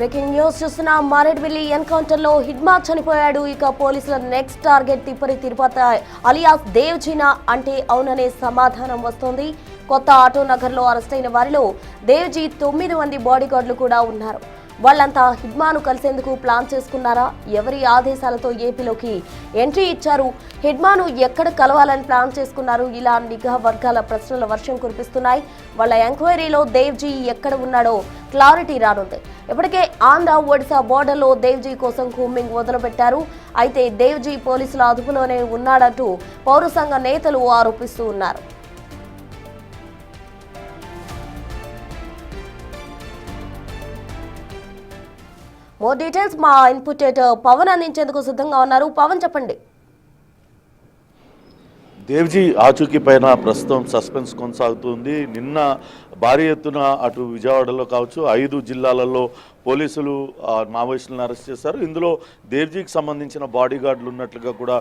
Breaking news చూస్తున్న మారేడ్మిల్లి encounter లో హిడ్మా చనిపోయాడు. ఇక పోలీసుల next target Tippiri Tirupati alias దేవ్జీనా అంటే అవుననే సమాధానం వస్తోంది. కొత్త ఆటో నగర్ లో అరెస్ట్ అయిన వారిలో దేవ్జీ 9 మంది బాడీగార్డులు కూడా ఉన్నారు. వాళ్ళంతా హిడ్మాను కలిసేందుకు ప్లాన్ చేసుకున్నారా? ఎవరి ఆదేశాలతో ఏపీలోకి ఎంట్రీ ఇచ్చారు? హిడ్మాను ఎక్కడ కలవాలని ప్లాన్ చేసుకున్నారు? ఇలా నిఘా వర్గాల ప్రశ్నల వర్షం కురిపిస్తున్నాయి. వాళ్ళ ఎంక్వైరీలో దేవ్జీ ఎక్కడ ఉన్నాడో క్లారిటీ రానుంది. ఇప్పటికే ఆంధ్ర ఒడిశా బోర్డర్లో దేవ్జీ కోసం కూంబింగ్ మొదలుపెట్టారు. అయితే దేవ్జీ పోలీసుల అదుపులోనే ఉన్నాడంటూ పౌర సంఘ నేతలు ఆరోపిస్తూ ఉన్నారు. మోర్ డీటెయిల్స్ మా ఇన్పుటేటర్ పవన్ అందించేందుకు సిద్ధంగా ఉన్నారు. పవన్, చెప్పండి. దేవ్జీ ఆచూకీ పైన ప్రస్తుతం సస్పెన్స్ కొనసాగుతుంది. నిన్న భారీ ఎత్తున అటు విజయవాడలో కావచ్చు 5 జిల్లాలలో పోలీసులు మావోయిస్టులను అరెస్ట్ చేశారు. ఇందులో దేవ్జీకి సంబంధించిన బాడీగార్డులు ఉన్నట్లుగా కూడా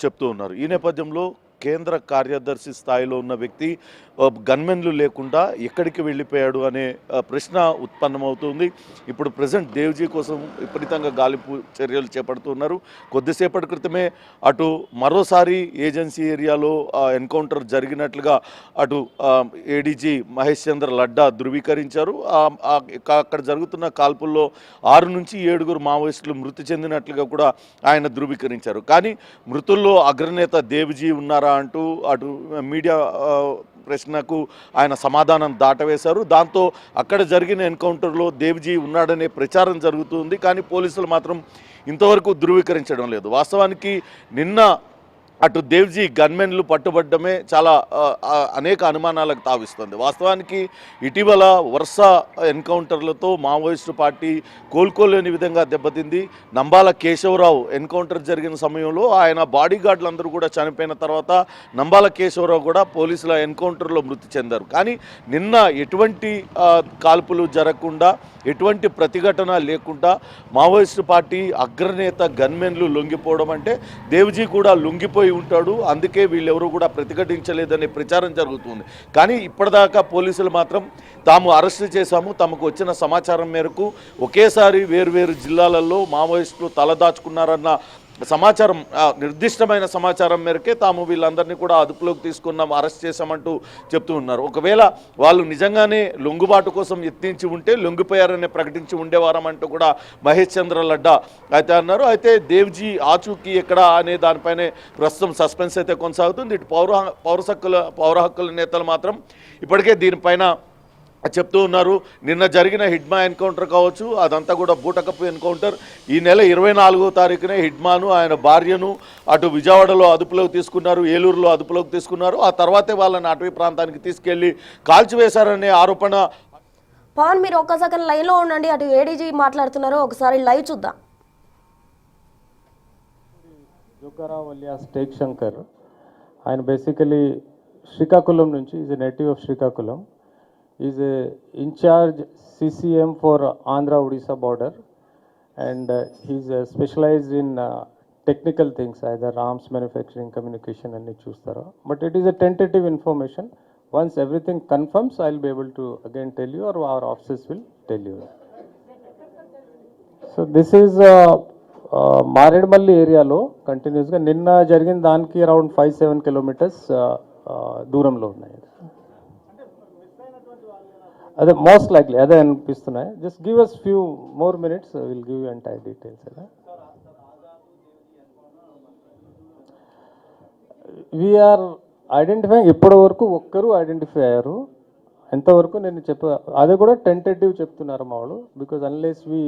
చెప్తూ ఉన్నారు. ఈ నేపథ్యంలో కేంద్ర కార్యదర్శి స్థాయిలో ఉన్న వ్యక్తి గన్మెన్లు లేకుండా ఎక్కడికి వెళ్ళిపోయాడు అనే ప్రశ్న ఉత్పన్నమవుతుంది. ఇప్పుడు ప్రజెంట్ దేవ్జీ కోసం విపరీతంగా గాలింపు చర్యలు చేపడుతున్నారు. కొద్దిసేపటి క్రితమే అటు మరోసారి ఏజెన్సీ ఏరియాలో ఎన్కౌంటర్ జరిగినట్లుగా అటు ఏడీజీ మహేష్ చంద్ర లడ్డా ధృవీకరించారు. అక్కడ జరుగుతున్న కాల్పుల్లో 6 నుంచి 7 మావోయిస్టులు మృతి చెందినట్లుగా కూడా ఆయన ధృవీకరించారు. కానీ మృతుల్లో అగ్రనేత దేవ్జీ ఉన్నారా అంటూ అటు మీడియా ప్రశ్నకు ఆయన సమాధానం దాటవేశారు. దాంతో అక్కడ జరిగిన ఎన్కౌంటర్లో దేవ్జీ ఉన్నాడనే ప్రచారం జరుగుతుంది. కానీ పోలీసులు మాత్రం ఇంతవరకు ధృవీకరించడం లేదు. వాస్తవానికి నిన్న అటు దేవ్జీ గన్మెన్లు పట్టుబడ్డమే చాలా అనేక అనుమానాలకు తావిస్తుంది. వాస్తవానికి ఇటీవల వరుస ఎన్కౌంటర్లతో మావోయిస్టు పార్టీ కోలుకోలేని విధంగా దెబ్బతింది. నంబాల కేశవరావు ఎన్కౌంటర్ జరిగిన సమయంలో ఆయన బాడీగార్డులందరూ కూడా చనిపోయిన తర్వాత నంబాల కేశవరావు కూడా పోలీసుల ఎన్కౌంటర్లో మృతి చెందారు. కానీ నిన్న ఎటువంటి కాల్పులు జరగకుండా ఎటువంటి ప్రతిఘటన లేకుండా మావోయిస్టు పార్టీ అగ్రనేత గన్మెన్లు లొంగిపోవడం అంటే దేవ్జీ కూడా లొంగిపోయి ఉంటాడు, అందుకే వీళ్ళెవరూ కూడా ప్రతిఘటించలేదనే ప్రచారం జరుగుతుంది. కానీ ఇప్పటిదాకా పోలీసులు మాత్రం తాము అరెస్టు చేశాము, తమకు వచ్చిన సమాచారం మేరకు ఒకేసారి వేర్వేరు జిల్లాలలో మావోయిస్టులు తలదాచుకున్నారన్న సమాచారం, నిర్దిష్టమైన సమాచారం మేరకే తాము వీళ్ళందరినీ కూడా అదుపులోకి తీసుకున్నాం, అరెస్ట్ చేశామంటూ చెప్తూ ఉన్నారు. ఒకవేళ వాళ్ళు నిజంగానే లొంగుబాటు కోసం యత్నించి ఉంటే లొంగిపోయారని ప్రకటించి ఉండేవారం అంటూ కూడా మహేష్ చంద్ర లడ్డా అయితే అన్నారు. అయితే దేవ్జీ ఆచూకీ ఎక్కడ అనే దానిపైనే ప్రస్తుతం సస్పెన్స్ అయితే కొనసాగుతుంది. ఇటు పౌర హక్కుల నేతలు మాత్రం ఇప్పటికే దీనిపైన చెప్తూ ఉన్నారు. నిన్న జరిగిన హిడ్మా ఎన్కౌంటర్ కావచ్చు, అదంతా కూడా బూటకపు ఎన్కౌంటర్. ఈ నెల 24వ తారీఖునే హిడ్మాను ఆయన భార్యను అటు విజయవాడలో అదుపులోకి తీసుకున్నారు, ఏలూరులో అదుపులోకి తీసుకున్నారు. ఆ తర్వాతే వాళ్ళని అటవీ ప్రాంతానికి తీసుకెళ్లి కాల్చివేశారనే ఆరోపణ. పవన్, మీరు ఒక్క సెకండ్ లైన్లో ఉండండి. అటు ఏడీజీ మాట్లాడుతున్నారు, ఒకసారి లైవ్ చూద్దాం. జోగారావు అలియాస్ టేక్ శంకర్, ఆయన బేసికలీ శ్రీకాకుళం నుంచి, is a native of Srikakulam. Is a in charge CCM for Andhra Odisha border, and he's specialized in technical things, either arms manufacturing, communication and chustara. But it is a tentative information. Once everything confirms, I'll be able to again tell you, or our officers will tell you. So this is Maredmalli area lo continuous ga ninna jarigin daniki around 5-7 kilometers దూరంలో ఉన్నాయి. అదే most likely అదే అనిపిస్తున్నాయి. Just give us few more minutes, will give you entire details. We're identifying, ఇప్పటి వరకు ఒక్కరు identify అయ్యారు. ఎంతవరకు నేను అది కూడా టెంటేటివ్ చెప్తున్నారు మా వాళ్ళు. Because unless we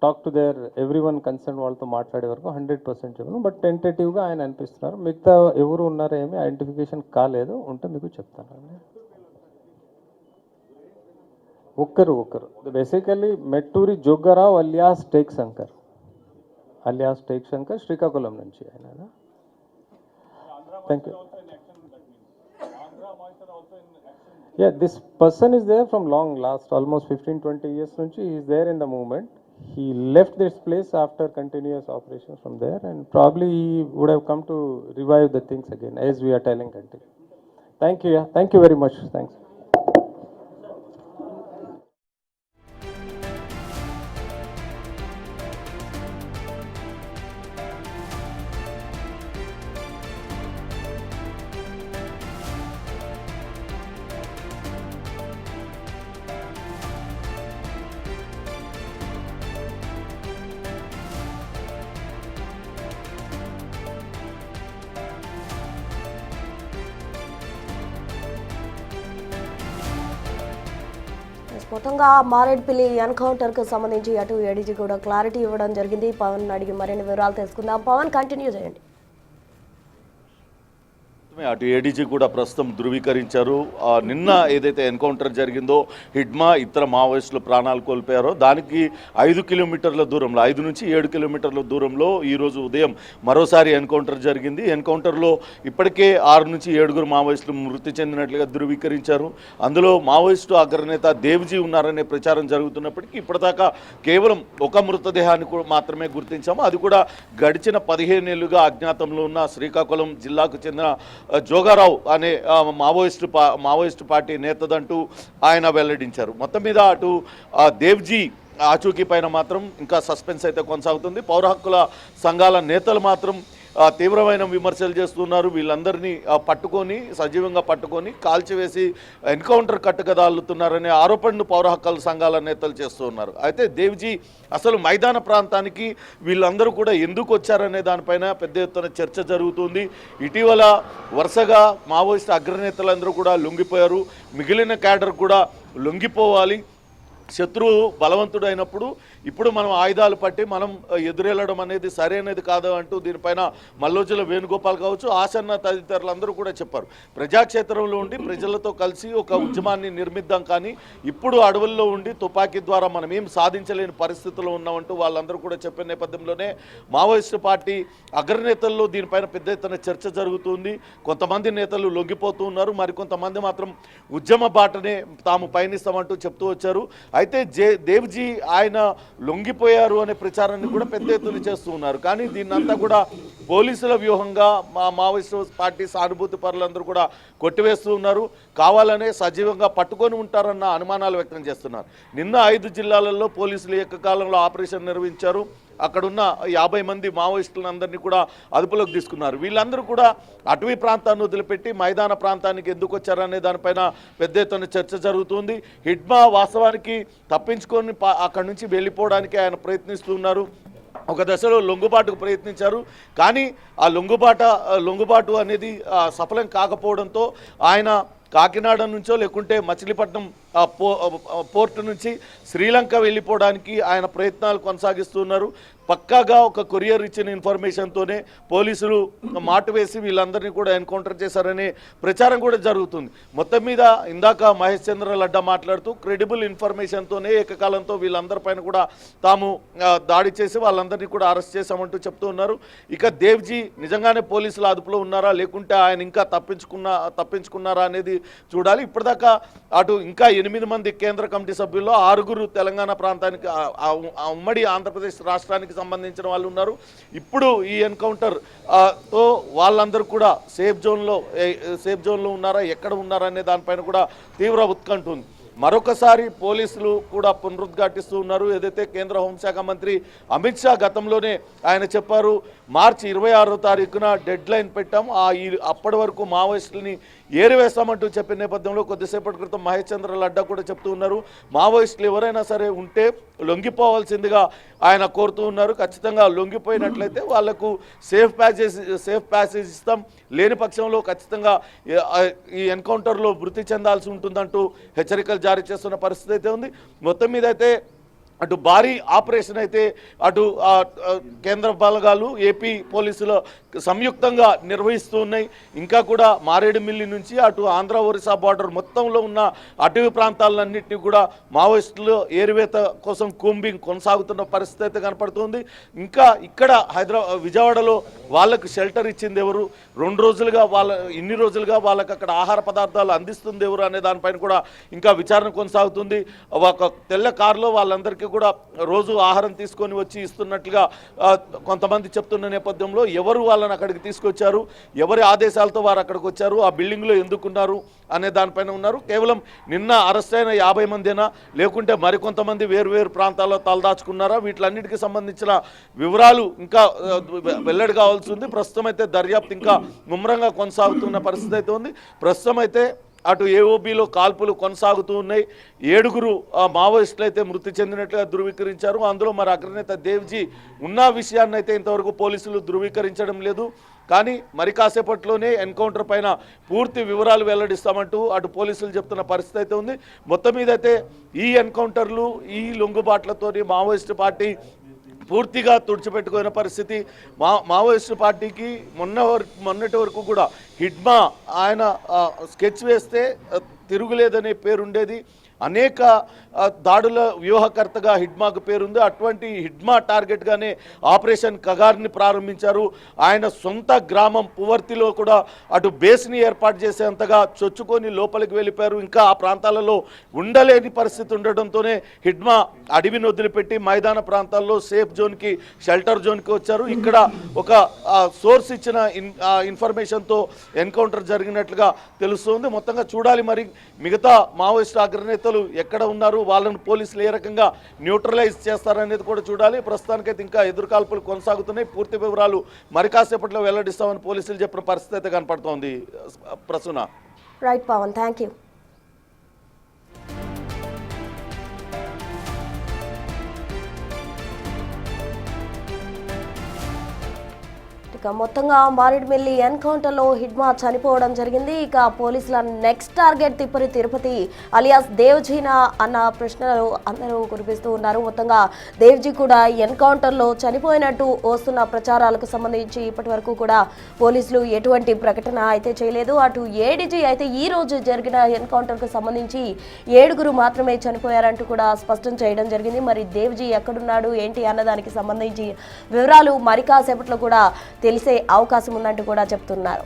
talk to their every one concern వాళ్ళతో మాట్లాడే వరకు 100% చెప్పను. బట్ టెంటేటివ్గా ఆయన అనిపిస్తున్నారు. మిగతా ఎవరు ఉన్నారో ఏమి ఐడెంటిఫికేషన్ కాలేదు, ఉంటే మీకు చెప్తాను. ఒక్కరు బేసికలీ మెట్టూరి జోగారావు అలియాస్ టేక్ శంకర్ శ్రీకాకుళం నుంచి ఆయన. Thank you. Yeah, this person is there from last almost 15-20 years నుంచి is there in the movement. He left this place after continuous operations from there, and probably he would have come to revive the things again, as we are telling. Thank you. Yeah, thank you very much. Thanks. మొత్తంగా Marredpally encounter కు సంబంధించి అటు ADG కూడా clarity ఇవ్వడం జరిగింది. పవన్ అడిగి మరిన్ని వివరాలు తెలుసుకుందాం. పవన్ కంటిన్యూ చేయండి. అటు ఏడీజీ కూడా ప్రస్తుతం ధృవీకరించారు. నిన్న ఏదైతే ఎన్కౌంటర్ జరిగిందో హిడ్మా ఇతర మావోయిస్టులు ప్రాణాలు కోల్పోయారో దానికి 5 కిలోమీటర్ల దూరంలో 5 నుంచి 7 కిలోమీటర్ల దూరంలో ఈరోజు ఉదయం మరోసారి ఎన్కౌంటర్ జరిగింది. ఎన్కౌంటర్లో ఇప్పటికే 6 నుంచి 7 మావోయిస్టులు మృతి చెందినట్లుగా ధృవీకరించారు. అందులో మావోయిస్టు అగ్రనేత దేవ్జీ ఉన్నారనే ప్రచారం జరుగుతున్నప్పటికీ ఇప్పటిదాకా కేవలం ఒక మృతదేహాన్ని మాత్రమే గుర్తించాము. అది కూడా గడిచిన 15 ఏళ్లుగా అజ్ఞాతంలో ఉన్న శ్రీకాకుళం జిల్లాకు చెందిన జోగారావు అనే మావోయిస్టు పార్టీ నేతదంటూ ఆయన వెల్లడించారు. మొత్తం మీద అటు దేవ్జీ ఆచూకీ పైన మాత్రం ఇంకా సస్పెన్స్ అయితే కొనసాగుతుంది. పౌర హక్కుల సంఘాల నేతలు మాత్రం తీవ్రమైన విమర్శలు చేస్తున్నారు. వీళ్ళందరినీ సజీవంగా పట్టుకొని కాల్చివేసి ఎన్కౌంటర్ కట్టుకదాలుతున్నారనే ఆరోపణను పౌర హక్కుల సంఘాల నేతలు చేస్తున్నారు. అయితే దేవ్జీ అసలు మైదాన ప్రాంతానికి వీళ్ళందరూ కూడా ఎందుకు వచ్చారనే దానిపైన పెద్ద ఎత్తున చర్చ జరుగుతుంది. ఇటీవల వరుసగా మావోయిస్ట్ అగ్రనేతలందరూ కూడా లొంగిపోయారు. మిగిలిన క్యాడర్ కూడా లొంగిపోవాలి. శత్రువు బలవంతుడు అయినప్పుడు ఇప్పుడు మనం ఆయుధాలు పట్టి మనం ఎదురెళ్ళడం అనేది సరైనది కాదు అంటూ దీనిపైన మల్లోజుల వేణుగోపాల్ కావచ్చు, ఆసన్న తదితరులందరూ కూడా చెప్పారు. ప్రజాక్షేత్రంలో ఉండి ప్రజలతో కలిసి ఒక ఉద్యమాన్ని నిర్మిద్దాం, కానీ ఇప్పుడు అడవుల్లో ఉండి తుపాకీ ద్వారా మనం ఏం సాధించలేని పరిస్థితుల్లో ఉన్నామంటూ వాళ్ళందరూ కూడా చెప్పిన నేపథ్యంలోనే మావోయిస్టు పార్టీ అగ్రనేతల్లో దీనిపైన పెద్ద ఎత్తున చర్చ జరుగుతుంది. కొంతమంది నేతలు లొంగిపోతూ ఉన్నారు, మరికొంతమంది మాత్రం ఉద్యమ బాటనే తాము పయనిస్తామంటూ చెప్తూ వచ్చారు. అయితే దేవ్జీ ఆయన లొంగిపోయారు అనే ప్రచారాన్ని కూడా పెద్ద ఎత్తున చేస్తూ ఉన్నారు. కానీ దీన్నంతా కూడా పోలీసుల వ్యూహంగా మావోయిస్టు పార్టీ సానుభూతి పరులందరూ కూడా కొట్టివేస్తూ ఉన్నారు. కావాలనే సజీవంగా పట్టుకొని ఉంటారన్న అనుమానాలు వ్యక్తం చేస్తున్నారు. నిన్న 5 జిల్లాలలో పోలీసులు ఏకకాలంలో ఆపరేషన్ నిర్వహించారు. అక్కడున్న 50 మంది మావోయిస్టులందరినీ కూడా అదుపులోకి తీసుకున్నారు. వీళ్ళందరూ కూడా అటవీ ప్రాంతాన్ని వదిలిపెట్టి మైదాన ప్రాంతానికి ఎందుకు వచ్చారనే దానిపైన పెద్ద ఎత్తున చర్చ జరుగుతుంది. హిడ్మా వాస్తవానికి తప్పించుకొని అక్కడి నుంచి వెళ్ళిపోవడానికి ఆయన ప్రయత్నిస్తున్నారు. ఒక దశలో లొంగుబాటుకు ప్రయత్నించారు, కానీ ఆ లొంగుబాటు అనేది సఫలం కాకపోవడంతో ఆయన కాకినాడ నుంచో లేకుంటే మచిలీపట్నం పోర్టు నుంచి శ్రీలంక వెళ్ళిపోవడానికి ఆయన ప్రయత్నాలు కొనసాగిస్తున్నారు. పక్కాగా ఒక కొరియర్ ఇచ్చిన ఇన్ఫర్మేషన్తోనే పోలీసులు మాటు వేసి వీళ్ళందరినీ కూడా ఎన్కౌంటర్ చేశారనే ప్రచారం కూడా జరుగుతుంది. మొత్తం మీద ఇందాక మహేష్ చంద్ర లడ్డా మాట్లాడుతూ క్రెడిబుల్ ఇన్ఫర్మేషన్తోనే ఏకకాలంతో వీళ్ళందరిపైన కూడా తాము దాడి చేసి వాళ్ళందరినీ కూడా అరెస్ట్ చేశామంటూ చెప్తూ ఉన్నారు. ఇక దేవ్జీ నిజంగానే పోలీసుల అదుపులో ఉన్నారా లేకుంటే ఆయన ఇంకా తప్పించుకున్నారా అనేది చూడాలి. ఇప్పటిదాకా అటు ఇంకా 8 మంది కేంద్ర కమిటీ సభ్యుల్లో 6 తెలంగాణ ప్రాంతానికి ఉమ్మడి ఆంధ్రప్రదేశ్ రాష్ట్రానికి సంబంధించిన వాళ్ళు ఉన్నారు. ఇప్పుడు ఈ ఎన్కౌంటర్ తో వాళ్ళందరూ కూడా సేఫ్ జోన్లో ఉన్నారా, ఎక్కడ ఉన్నారా అనే దానిపైన కూడా తీవ్ర ఉత్కంఠ ఉంది. మరొకసారి పోలీసులు కూడా పునరుద్ఘాటిస్తూ ఉన్నారు. ఏదైతే కేంద్ర హోంశాఖ మంత్రి అమిత్ షా గతంలోనే ఆయన చెప్పారు, మార్చి 26వ తారీఖున డెడ్ లైన్ పెట్టాం, అప్పటి వరకు మావోయిస్టులని ఏరివేస్తామంటూ చెప్పిన నేపథ్యంలో కొద్దిసేపటి క్రితం మహేష్ చంద్ర లడ్డా కూడా చెప్తూ ఉన్నారు, మావోయిస్టులు ఎవరైనా సరే ఉంటే లొంగిపోవాల్సిందిగా ఆయన కోరుతూ ఉన్నారు. ఖచ్చితంగా లొంగిపోయినట్లయితే వాళ్లకు సేఫ్ ప్యాసేజ్ ఇస్తాం, లేని పక్షంలో ఖచ్చితంగా ఈ ఎన్కౌంటర్లో మృతి చెందాల్సి ఉంటుందంటూ హెచ్చరికలు జారీ చేస్తున్న పరిస్థితి అయితే ఉంది. మొత్తం మీద అయితే అటు భారీ ఆపరేషన్ అయితే అటు కేంద్ర బలగాలు ఏపీ పోలీసులు సంయుక్తంగా నిర్వహిస్తూ ఉన్నాయి. ఇంకా కూడా మారేడుమిల్లి నుంచి అటు ఆంధ్ర ఒరిస్సా బార్డర్ మొత్తంలో ఉన్న అటవీ ప్రాంతాలన్నింటినీ కూడా మావోయిస్టులు ఏరివేత కోసం కూంబింగ్ కొనసాగుతున్న పరిస్థితి అయితే కనపడుతుంది. ఇంకా ఇక్కడ విజయవాడలో వాళ్ళకు షెల్టర్ ఇచ్చింది ఎవరు, 2 రోజులుగా ఇన్ని రోజులుగా వాళ్ళకి అక్కడ ఆహార పదార్థాలు అందిస్తుంది ఎవరు అనే దానిపైన కూడా ఇంకా విచారణ కొనసాగుతుంది. ఒక తెల్ల కారులో వాళ్ళందరికీ కూడా రోజు ఆహారం తీసుకొని వచ్చి ఇస్తున్నట్లుగా కొంతమంది చెప్తున్న నేపథ్యంలో ఎవరు వాళ్ళని అక్కడికి తీసుకొచ్చారు, ఎవరి ఆదేశాలతో వారు అక్కడికి వచ్చారు, ఆ బిల్డింగ్లో ఎందుకున్నారు అనే దానిపైన ఉన్నారు. కేవలం నిన్న అరెస్ట్ అయిన 50 మందినా లేకుంటే మరికొంతమంది వేరు ప్రాంతాల్లో తలదాచుకున్నారా, వీటిలన్నిటికీ సంబంధించిన వివరాలు ఇంకా వెల్లడి కావాల్సి ఉంది. ప్రస్తుతం అయితే దర్యాప్తు ఇంకా ముమ్మరంగా కొనసాగుతున్న పరిస్థితి అయితే ఉంది. ప్రస్తుతం అయితే అటు ఏఓబిలో కాల్పులు కొనసాగుతూ ఉన్నాయి. 7 మావోయిస్టులు అయితే మృతి చెందినట్లుగా ధృవీకరించారు. అందులో మరి అగ్రనేత దేవ్జీ ఉన్న విషయాన్ని అయితే ఇంతవరకు పోలీసులు ధృవీకరించడం లేదు. కానీ మరి కాసేపట్లోనే ఎన్కౌంటర్ పైన పూర్తి వివరాలు వెల్లడిస్తామంటూ అటు పోలీసులు చెప్తున్న పరిస్థితి అయితే ఉంది. మొత్తం మీద అయితే ఈ ఎన్కౌంటర్లు, ఈ లొంగుబాట్లతోని మావోయిస్టు పార్టీ పూర్తిగా తుడిచిపెట్టుకున్న పరిస్థితి. మావోయిస్టు పార్టీకి మొన్నటి వరకు కూడా హిడ్మా ఆయన స్కెచ్ వేస్తే తిరుగులేదనే పేరుండేది. అనేక దాడుల వ్యూహకర్తగా హిడ్మాకు పేరుంది. అటువంటి హిడ్మా టార్గెట్గానే ఆపరేషన్ కగార్ని ప్రారంభించారు. ఆయన సొంత గ్రామం పువర్తిలో కూడా అటు బేస్ని ఏర్పాటు చేసేంతగా చొచ్చుకొని లోపలికి వెళ్ళిపోయారు. ఇంకా ఆ ప్రాంతాలలో ఉండలేని పరిస్థితి ఉండడంతోనే హిడ్మా అడవిని వదిలిపెట్టి మైదాన ప్రాంతాల్లో సేఫ్ జోన్కి, షెల్టర్ జోన్కి వచ్చారు. ఇక్కడ ఒక సోర్స్ ఇచ్చిన ఇన్ఫర్మేషన్తో ఎన్కౌంటర్ జరిగినట్లుగా తెలుస్తుంది. మొత్తంగా చూడాలి మరి మిగతా మావోయిస్టు అగ్రనేతలు ఎక్కడ ఉన్నారు, వాళ్ళను పోలీసులు ఏ రకంగా న్యూట్రలైజ్ చేస్తారనేది కూడా చూడాలి. ప్రస్తుతానికైతే ఇంకా ఎదురుకాల్పులు కొనసాగుతున్నాయి. పూర్తి వివరాలు మరి కాసేపట్లో వెల్లడిస్తామని పోలీసులు చెప్పిన పరిస్థితి అయితే కనపడుతోంది. Prasuna. Right Pavan, thank you. ఇక మొత్తంగా మారేడుమిల్లి ఎన్కౌంటర్లో హిడ్మా చనిపోవడం జరిగింది. ఇక పోలీసుల నెక్స్ట్ టార్గెట్ తిరుపతి అలియాస్ దేవ్జీనా అన్న ప్రశ్నలు అందరూ కురిపిస్తూ ఉన్నారు. మొత్తంగా దేవ్జీ కూడా ఎన్కౌంటర్లో చనిపోయినట్టు వస్తున్న ప్రచారాలకు సంబంధించి ఇప్పటి వరకు కూడా పోలీసులు ఎటువంటి ప్రకటన అయితే చేయలేదు. అటు ఏడీజీ అయితే ఈ రోజు జరిగిన ఎన్కౌంటర్కు సంబంధించి 7 మాత్రమే చనిపోయారంటూ కూడా స్పష్టం చేయడం జరిగింది. మరి దేవ్జీ ఎక్కడున్నాడు ఏంటి అన్నదానికి సంబంధించి వివరాలు మరి కాసేపట్లో కూడా తెలిసే అవకాశం ఉందంటూ కూడా చెప్తున్నారు.